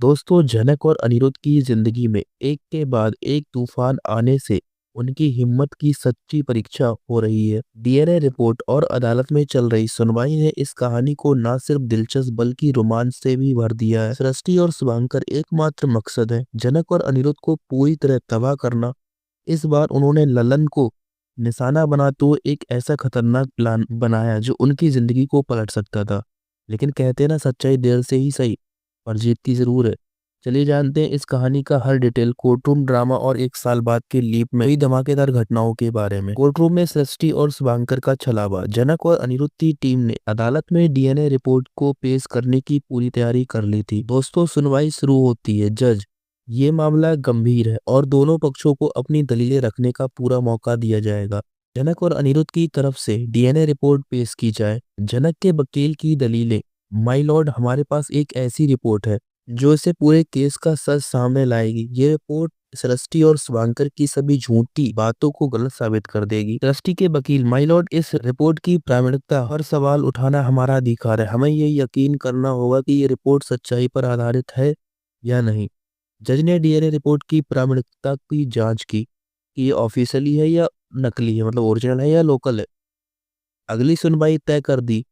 दोस्तों, जनक और अनिरुद्ध की जिंदगी में एक के बाद एक तूफान आने से उनकी हिम्मत की सच्ची परीक्षा हो रही है। डीएनए रिपोर्ट और अदालत में चल रही सुनवाई ने इस कहानी को न सिर्फ दिलचस्प बल्कि रोमांच से भी भर दिया है। सृष्टि और शुभांकर एकमात्र मकसद है जनक और अनिरुद्ध को पूरी तरह तबाह करना। इस बार उन्होंने ललन को निशाना बनाते हुए एक ऐसा खतरनाक प्लान बनाया जो उनकी जिंदगी को पलट सकता था। लेकिन कहते हैं ना, सच्चाई देर से ही सही पर जीतती जरूर है। चलिए जानते हैं इस कहानी का हर डिटेल, कोर्टरूम ड्रामा और एक साल बाद के लीप में हुई धमाकेदार घटनाओं के बारे में। कोर्टरूम में सृष्टि और शुभांकर का छलावा। जनक और अनिरुद्ध की टीम ने अदालत में डीएनए रिपोर्ट को पेश करने की पूरी तैयारी कर ली थी। दोस्तों, सुनवाई शुरू होती है। जज, ये मामला गंभीर है और दोनों पक्षों को अपनी दलीलें रखने का पूरा मौका दिया जाएगा। जनक और अनिरुद्ध की तरफ से डीएनए रिपोर्ट पेश की जाए। जनक के वकील की दलीलें। माय लॉर्ड, हमारे पास एक ऐसी रिपोर्ट है जो इसे पूरे केस का सच सामने लाएगी। ये रिपोर्ट सृष्टि और शुभांकर की सभी झूठी बातों को गलत साबित कर देगी। सृष्टि के वकील, माय लॉर्ड, इस रिपोर्ट की प्रामाणिकता हर सवाल उठाना हमारा अधिकार है। हमें ये यकीन करना होगा कि ये रिपोर्ट सच्चाई पर आधारित है या नहीं। जज ने डीएनए रिपोर्ट की प्रामाणिकता की जांच की कि ये ऑफिशियली है या नकली है, मतलब ओरिजिनल है या लोकल है। अगली सुनवाई तय कर दी।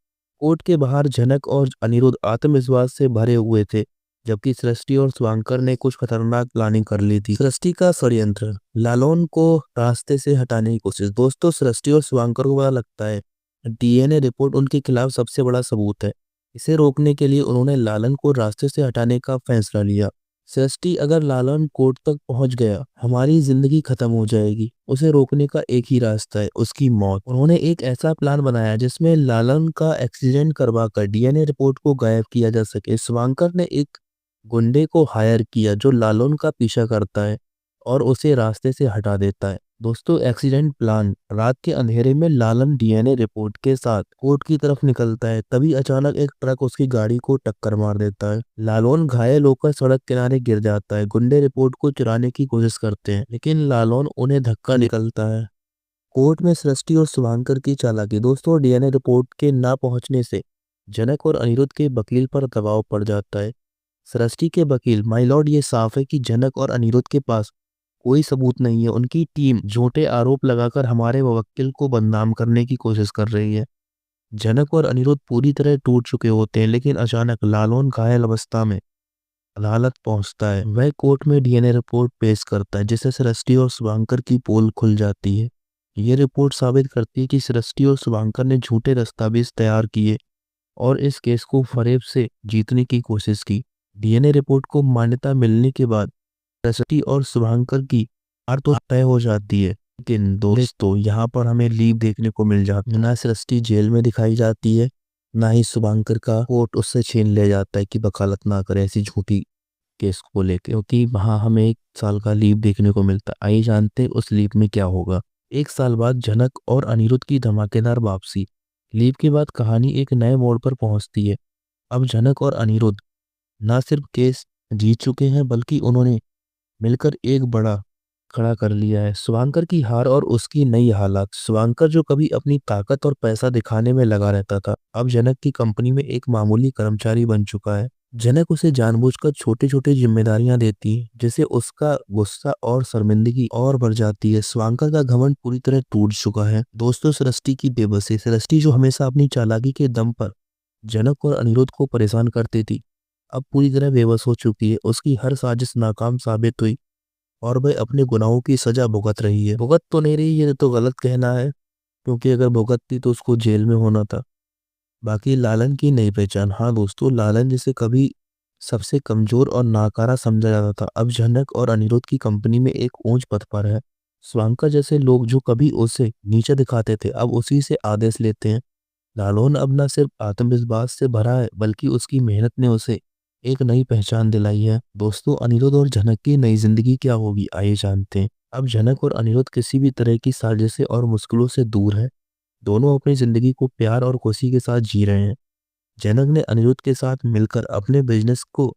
कोर्ट के बाहर जनक और अनिरुद्ध आत्मविश्वास से भरे हुए थे, जबकि सृष्टि और शुभांकर ने कुछ खतरनाक प्लानिंग कर ली थी। सृष्टि का षड्यंत्र, लालौन को रास्ते से हटाने की कोशिश। दोस्तों, सृष्टि और शुभांकर को पता लगता है डीएनए रिपोर्ट उनके खिलाफ सबसे बड़ा सबूत है। इसे रोकने के लिए उन्होंने लालन को रास्ते से हटाने का फैसला लिया। सृष्टि, अगर लालन कोर्ट तक पहुंच गया हमारी जिंदगी खत्म हो जाएगी। उसे रोकने का एक ही रास्ता है, उसकी मौत। उन्होंने एक ऐसा प्लान बनाया जिसमें लालन का एक्सीडेंट करवाकर डीएनए रिपोर्ट को गायब किया जा सके। शुभांकर ने एक गुंडे को हायर किया जो लालन का पीछा करता है और उसे रास्ते से हटा देता है। दोस्तों, एक्सीडेंट प्लान। रात के अंधेरे में लालन डीएनए रिपोर्ट के साथ कोर्ट की तरफ निकलता है। तभी अचानक एक ट्रक उसकी गाड़ी को टक्कर मार देता है। लालन घायल होकर सड़क किनारे गिर जाता है। गुंडे रिपोर्ट को चुराने की कोशिश करते हैं, लेकिन लालन उन्हें धक्का निकलता है। कोर्ट में सृष्टि और शुभांकर की चालाकी। दोस्तों, डीएनए रिपोर्ट के ना पहुंचने से जनक और अनिरुद्ध के वकील पर दबाव पड़ जाता है। सृष्टि के वकील, माय लॉर्ड, ये साफ है कि जनक और अनिरुद्ध के पास कोई सबूत नहीं है। उनकी टीम झूठे आरोप लगाकर हमारे वकील को बदनाम करने की कोशिश कर रही है। जनक और अनिरुद्ध पूरी तरह टूट चुके होते हैं, लेकिन अचानक लालन घायल अवस्था में अदालत पहुंचता है। वह कोर्ट में डीएनए रिपोर्ट पेश करता है, जिससे सृष्टि और शुभांकर की पोल खुल जाती है। ये रिपोर्ट साबित करती है कि सृष्टि और शुभांकर ने झूठे दस्तावेज तैयार किए और इस केस को फरेब से जीतने की कोशिश की। डीएनए रिपोर्ट को मान्यता मिलने के बाद सृष्टि और शुभांकर की हार तो तय हो जाती है, लेकिन दोस्तों यहाँ पर हमें लीव देखने को मिल जाती है। ना सृष्टि जेल में दिखाई जाती है, ना ही शुभांकर का कोर्ट उससे छीन ले जाता है कि वकालत ना करे ऐसी झूठी केस को लेकर, क्योंकि वहां हमें 1 साल का लीव देखने को मिलता है। आइए जानते हैं उस लीव में क्या होगा। 1 साल बाद जनक और अनिरुद्ध की धमाकेदार वापसी। लीव के बाद कहानी एक नए मोड़ पर पहुंचती है। अब जनक और अनिरुद्ध न सिर्फ केस जीत चुके हैं, बल्कि उन्होंने मिलकर एक बड़ा खड़ा कर लिया है। शुभांकर की हार और उसकी नई हालात। शुभांकर, जो कभी अपनी ताकत और पैसा दिखाने में लगा रहता था, अब जनक की कंपनी में एक मामूली कर्मचारी बन चुका है। जनक उसे जानबूझकर छोटी छोटी जिम्मेदारियां देती है, जिससे उसका गुस्सा और शर्मिंदगी और बढ़ जाती है। शुभांकर का घमंड पूरी तरह टूट चुका है। दोस्तों, सृष्टि की बेबसी। सृष्टि, जो हमेशा अपनी चालाकी के दम पर जनक और अनिरुद्ध को परेशान करती थी, अब पूरी तरह बेबस हो चुकी है। उसकी हर साजिश नाकाम साबित हुई और वह अपने गुनाहों की सजा भुगत रही है। भुगत तो नहीं रही, ये तो गलत कहना है, क्योंकि अगर भुगतती तो उसको जेल में होना था। बाकी लालन की नई पहचान। हाँ दोस्तों, लालन जिसे कभी सबसे कमजोर और नाकारा समझा जाता था, अब जनक और अनिरुद्ध की कंपनी में एक ऊंच पद पर है। स्वांका जैसे लोग जो कभी उसे नीचे दिखाते थे, अब उसी से आदेश लेते हैं। लालन अब न सिर्फ आत्मविश्वास से भरा है, बल्कि उसकी मेहनत ने उसे एक नई पहचान दिलाई है। दोस्तों, अनिरुद्ध और जनक की नई जिंदगी क्या होगी, आइए जानते हैं। अब जनक और अनिरुद्ध किसी भी तरह की साजिशें और मुश्किलों से दूर है। दोनों अपनी जिंदगी को प्यार और खुशी के साथ जी रहे हैं। जनक ने अनिरुद्ध के साथ मिलकर अपने बिजनेस को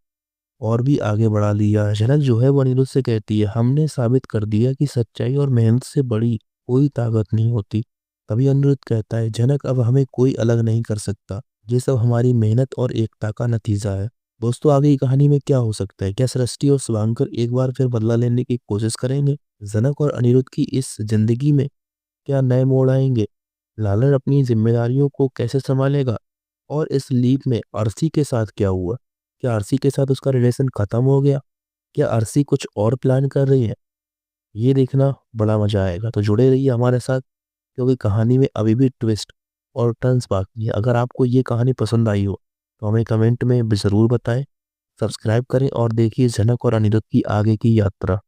और भी आगे बढ़ा लिया है। जनक जो है वो अनिरुद्ध से कहती है, हमने साबित कर दिया कि सच्चाई और मेहनत से बड़ी कोई ताकत नहीं होती। तभी अनिरुद्ध कहता है, जनक, अब हमें कोई अलग नहीं कर सकता। ये सब हमारी मेहनत और एकता का नतीजा है। दोस्तों आगे की कहानी में क्या हो सकता है? क्या सृष्टि और शुभांकर एक बार फिर बदला लेने की कोशिश करेंगे? जनक और अनिरुद्ध की इस जिंदगी में क्या नए मोड़ आएंगे? लालन अपनी जिम्मेदारियों को कैसे संभालेगा? और इस लीप में अर्शी के साथ क्या हुआ? क्या अर्शी के साथ उसका रिलेशन खत्म हो गया? क्या अर्शी कुछ और प्लान कर रही है? ये देखना बड़ा मजा आएगा, तो जुड़े रहिए हमारे साथ, क्योंकि कहानी में अभी भी ट्विस्ट और टर्न्स बाकी है। अगर आपको ये कहानी पसंद आई हो तो हमें कमेंट में ज़रूर बताएं, सब्सक्राइब करें और देखिए जनक और अनिरुद्ध की आगे की यात्रा।